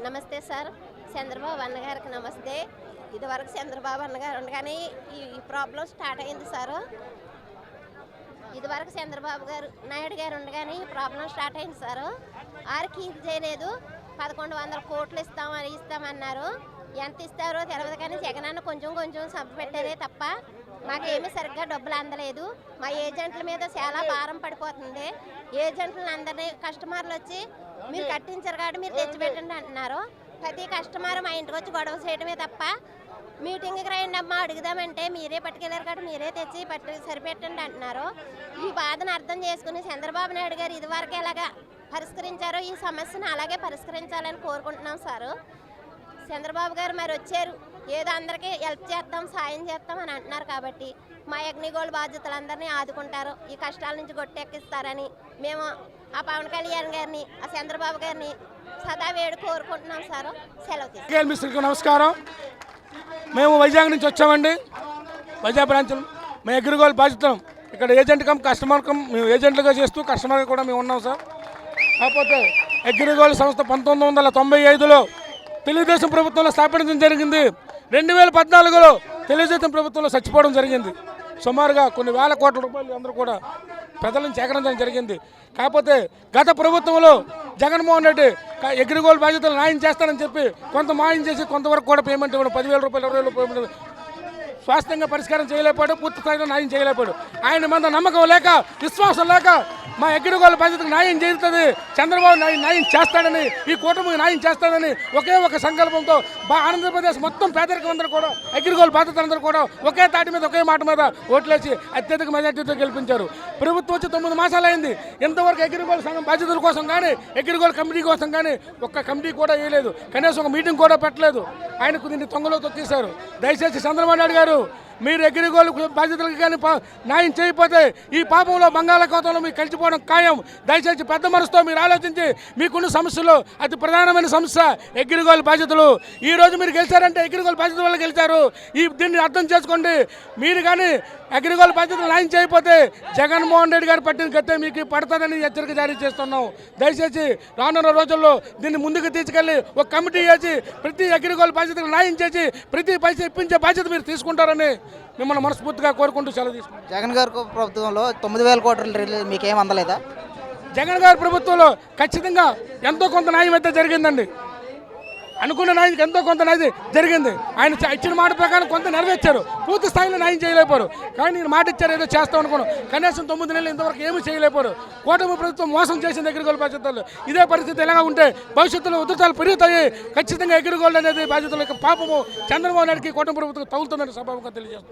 నమస్తే సార్. చంద్రబాబు అన్నగారికి నమస్తే. ఇదివరకు చంద్రబాబు అన్నగారు ఉండగానే ఈ ప్రాబ్లం స్టార్ట్ అయింది సారు. ఇదివరకు చంద్రబాబు నాయుడు గారు ఉండగానే ఈ ప్రాబ్లం స్టార్ట్ అయింది సారు. ఆరికి ఇది చేయలేదు. 1100 కోట్లు ఇస్తామన్నారు. ఎంత ఇస్తారో తెలియదు కానీ జగనన్న కొంచెం సభ పెట్టారే తప్ప మాకేమీ సరిగ్గా డబ్బులు అందలేదు. మా ఏజెంట్ల మీద చాలా భారం పడిపోతుంది. ఏజెంట్లను అందరినీ కస్టమర్లు వచ్చి మీరు కట్టించారు కాబట్టి మీరు తెచ్చిపెట్టండి అంటున్నారు. ప్రతి కస్టమర్ మా ఇంటికి వచ్చి గొడవ చేయడమే తప్ప మీటింగ్కి రండి అమ్మా అడుగుదామంటే మీరే పట్టుకెళ్ళారు కాబట్టి మీరే తెచ్చి సరిపెట్టండి అంటున్నారు. ఈ బాధను అర్థం చేసుకుని చంద్రబాబు నాయుడు గారు ఇదివరకు ఎలాగా పరిష్కరించారో ఈ సమస్యను అలాగే పరిష్కరించాలని కోరుకుంటున్నాం సారు. చంద్రబాబు గారు మరి వచ్చారు, ఏదో అందరికీ హెల్ప్ చేస్తాం, సాయం చేస్తాం అని అంటున్నారు కాబట్టి మా అగ్నిగోల్డ్ బాధ్యతలందరినీ ఆదుకుంటారు, ఈ కష్టాల నుంచి గొట్టెక్కిస్తారని మేము ఆ పవన్ కళ్యాణ్ గారిని, ఆ చంద్రబాబు గారిని సదా వేడు కోరుకుంటున్నాం సారు. సెలవు తీసుకుంటాం. నమస్కారం. మేము వైజాగ్ నుంచి వచ్చామండి. వైజాగ్ బ్రాంచ్ మేము అగ్రిగోల్డ్ బాధ్యతలం. ఇక్కడ ఏజెంట్ కమ్ కస్టమర్ కమ్ మేము ఏజెంట్లుగా చేస్తూ కస్టమర్గా కూడా మేము ఉన్నాం సార్. కాకపోతే అగ్రిగోల్డ్ సంస్థ 1995లో తెలుగుదేశం ప్రభుత్వంలో స్థాపించడం జరిగింది. 2014లో తెలుగుదేశం ప్రభుత్వంలో చచ్చిపోవడం జరిగింది. సుమారుగా కొన్ని వేల కోట్ల రూపాయలు అందరూ కూడా ప్రజల నుంచి సేకరించడం జరిగింది. కాకపోతే గత ప్రభుత్వంలో జగన్మోహన్ రెడ్డి అగ్రిగోల్డ్ బాధ్యతలు న్యాయం చేస్తానని చెప్పి కొంత మాయం చేసి కొంతవరకు కూడా పేమెంట్ ఇవ్వడం 10,000 రూపాయలు 20,000 రూపాయలు స్వాస్థ్యంగా పరిష్కారం చేయలేపాడు, పూర్తి స్థాయిలో న్యాయం చేయలేపాడు. ఆయన మీద నమ్మకం లేక విశ్వాసం లేక మా అగ్రిగోల్డ్ బాధ్యతకు న్యాయం చేస్తుంది, చంద్రబాబు న్యాయం చేస్తాడని, ఈ కూటమికి న్యాయం చేస్తాడని ఒకే ఒక సంకల్పంతో ఆంధ్రప్రదేశ్ మొత్తం పేదరికం అందరూ కూడా అగ్రిగోల్డ్ బాధ్యతలందరూ కూడా ఒకే తాటి మీద ఒకే మాట మీద ఓట్లేసి అత్యధిక మెజార్టీతో గెలిపించారు. ప్రభుత్వం వచ్చి 9 మాసాలు అయింది. ఇంతవరకు అగ్రిగోల్డ్ సంఘం బాధ్యతల కోసం కానీ అగ్రిగోల్డ్ కమిటీ కోసం కానీ ఒక్క కమిటీ కూడా వేయలేదు, కనీసం ఒక మీటింగ్ కూడా పెట్టలేదు. ఆయనకు దీన్ని తొంగలో తొక్కేశారు. దయచేసి చంద్రబాబు నాయుడు గారు మీరు అగ్రిగోల్డ్ బాధ్యతలకు కానీ న్యాయం చేయకపోతే ఈ పాపంలో బంగాళాఖాతంలో మీకు కలిసిపోవడం ఖాయం. దయచేసి పెద్ద మనసుతో మీరు ఆలోచించి మీకున్న సమస్యలు అతి ప్రధానమైన సమస్య అగ్రిగోల్డ్ బాధ్యతలు. ఈరోజు మీరు గెలిచారంటే అగ్రిగోల్డ్ బాధ్యత వల్ల గెలిచారు. దీన్ని అర్థం చేసుకోండి. మీరు కానీ అగ్రిగోల్డ్ బాధ్యతలు న్యాయం చేయకపోతే జగన్మోహన్ రెడ్డి గారు పట్టిన గట్టే మీకు పడుతుందని హెచ్చరిక జారీ చేస్తున్నాం. దయచేసి రానున్న రోజుల్లో దీన్ని ముందుకు తీసుకెళ్ళి ఒక కమిటీ వేసి ప్రతి అగ్రిగోల్డ్ బాధ్యతలు న్యాయం చేసి ప్రతి పైసా ఇప్పించే బాధ్యత మీరు తీసుకుంటారని మిమ్మల్ని మనస్ఫూర్తిగా కోరుకుంటూ సెలవు తీసుకుంటాం. జగన్ గారి ప్రభుత్వంలో 9,000 కోట్లు మీకేం అందలేదా? జగన్ గారి ప్రభుత్వంలో ఖచ్చితంగా ఎంతో కొంత న్యాయం అయితే జరిగిందండి. అనుకున్న న్యాయం ఎంతో కొంత న్యాయం జరిగింది. ఆయన ఇచ్చిన మాట ప్రకారం కొంత నెరవేర్చారు, పూర్తి స్థాయిలో న్యాయం చేయలేపారు. కానీ నేను మాట ఇచ్చారు ఏదో చేస్తాం అనుకున్నాను. కనీసం 9 నెలలు ఇంతవరకు ఏమీ చేయలేపారు. కూటమి ప్రభుత్వం మోసం చేసింది అగ్రిగోల్డ్ బాధ్యతలు. ఇదే పరిస్థితి ఎలాగా ఉంటే భవిష్యత్తులో ఉధృతాలు పెరుగుతాయి. ఖచ్చితంగా అగ్రిగోల్డ్ అనేది బాధ్యతల పాపము చంద్రబాబు నాయుడికి కూటమి ప్రభుత్వం తగులుతుందని సభాముఖంగా తెలియజేస్తాం.